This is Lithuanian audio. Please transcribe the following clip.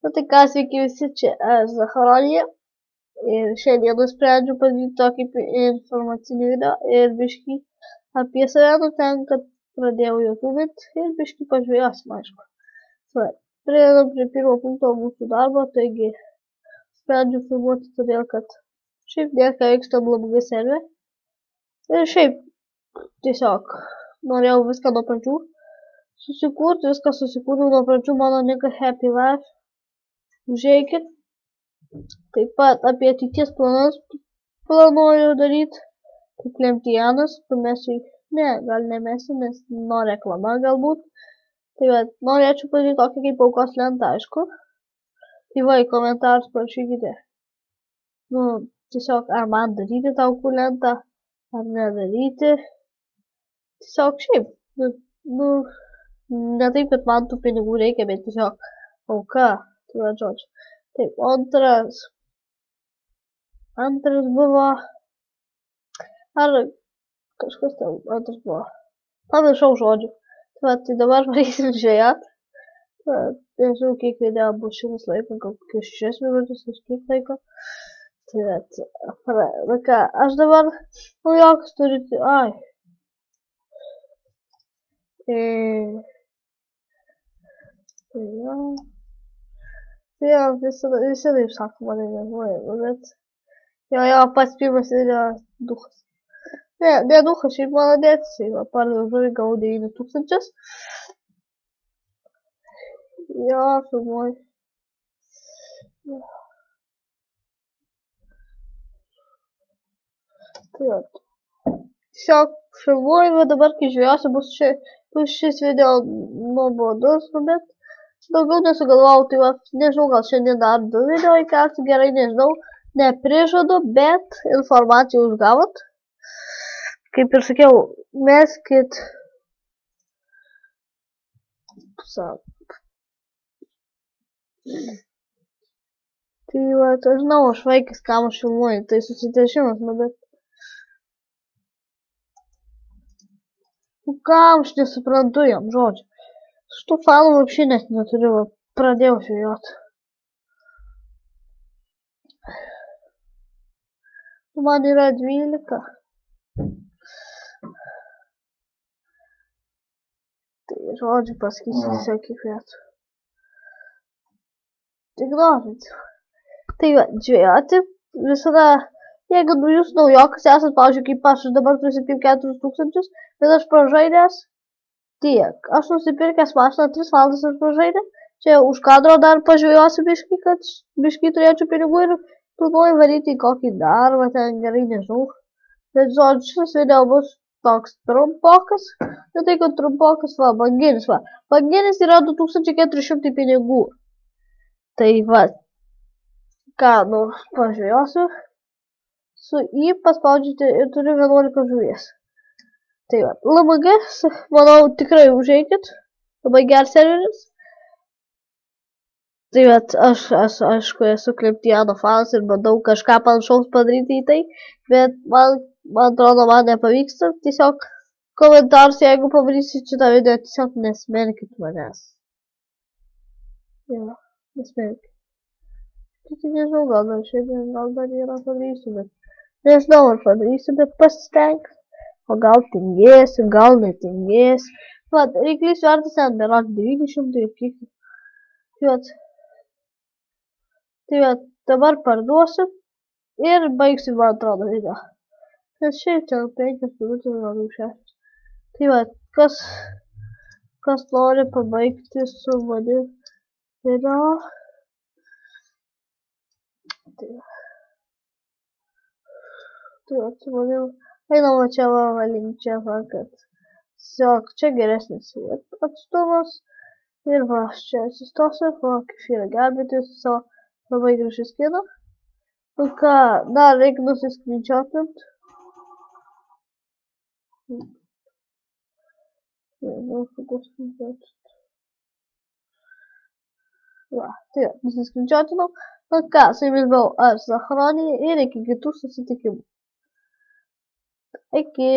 Nu tai ką, sveiki visi, čia aš Zacharonija ir šiandien nusprendžiau padaryti tokį informacinį video ir biškį apie save, nu ten, kad pradėjau YouTube'it ir biškį pažvėjosim, aišku. Va, priedam prie pirmo punkto mūsų darbo, taigi sprendžiu filmuoti todėl, kad šiaip nieka vyksta blogai serve. Ir šiaip tiesiog norėjau viską nuo pradžių susikurti, viską susikūriau nuo pradžių, mano nika Happy Life. Užeikit. Taip pat apie ateities planus planuoju daryti. Kaip Lemtijanas, pamesiu, ne, gal nemesiu, nes nuo reklama galbūt. Tai va, norėčiau padaryti tokį kaip aukos lentą, aišku. Tai va, į komentarus parašykite. Nu, tiesiog, ar man daryti tą aukų lentą, ar nedaryti. Tiesiog šiaip, ne taip, kad man tų pinigų reikia, bet tiesiog auka. Tai va, žodžiu. Taip, antras buvo, ar kažkas ten, antras buvo, pamiršau žodžiu. Tai dabar varysim žvejot. Nežinau, kiek video bus šitas laiko, gal kokius 6 minutės, kiek laiko. Tai ką, aš dabar naujokas turiu, Jo, visi taip sako, mane nežuoja, bet jo, pats pirmas video duchas. Ne duchas, šiaip mano dėtis, pardaviau žuvį, gavau 9000. Jo, filmuoju. Tai jo. Tiesiog filmuoju, bet dabar, kai žvejosiu, bus šis video nuobodus, bet daugiau nesugalvojau, tai va, nežinau, gal šiandien dar 2 video įkelsiu, gerai, nežinau, neprižadu, bet informaciją jūs gavot. Kaip ir sakiau, meskit. Tai va, aš žinau, aš vaikas, kam aš filmuoju, tai susitešimas, nu bet. Kam aš nesuprantu jam, žodžiu. Šitų fanų вообще net neturiu, pradėjau žvejot. Man yra 12. Tai žodžiu pasakysiu tiesiog kiek vietų. Tik norit. Tai va, žvejoti visada, jeigu jūs naujokas esat, pavyzdžiui, kaip aš dabar turiu 74 000, bet aš pražaidęs tiek. Aš nusipirkęs mašiną 3 valandas aš pražaidė. Čia už kadro dar pažvejosiu biškį, kad biškį turėčiau pinigų ir planuoju varyti į kokį darbą, ten gerai nežinau. Bet žodžiu, šis video bus toks trumpokas. Ne tai, kad trumpokas, va, banginis, va. Banginis yra 2400 pinigų. Tai va, ką, nu, pažvejosiu. Su į paspaudžiate ir turiu 11 žuvies. Tai va, LMG, manau, tikrai užeikit, labai geras serveris. Tai va, aš aišku esu Lemtijano fanas ir bandau kažką panašaus padaryti į tai, bet man atrodo, man nepavyksta. Tiesiog komentarus, jeigu pamatysit šitą video, tiesiog nesmerkit manęs. Jo, nesmerkit. Tai nežinau, gal dar šiandien, gal dar yra padarysiu, bet nežinau, ar padarysiu, bet pasistengsiu. O gal tingėsiu, gal netingėsiu. Va, reiklys vertas ten berods 900 ir kiek. Tai va, dabar parduosiu ir baigsiu, man atrodo, video. Nes šiaip ten 5 minutės, gal 6. Tai va, kas nori pabaigti su manim video. Tai va, su manim. Einama čia va link čia, va, kad tiesiog čia geresnis atstumas. Ir va, čia atsistosiu, va, kaip yra gelbėtis su savo labai gražiu skinu. Nu ką, dar reikia nusiskrinčiotint. Va, tai nusiskrinčiotinau. Nu ką, su jumis buvau aš, Zacharonija, ir iki kitų susitikimų. Iki.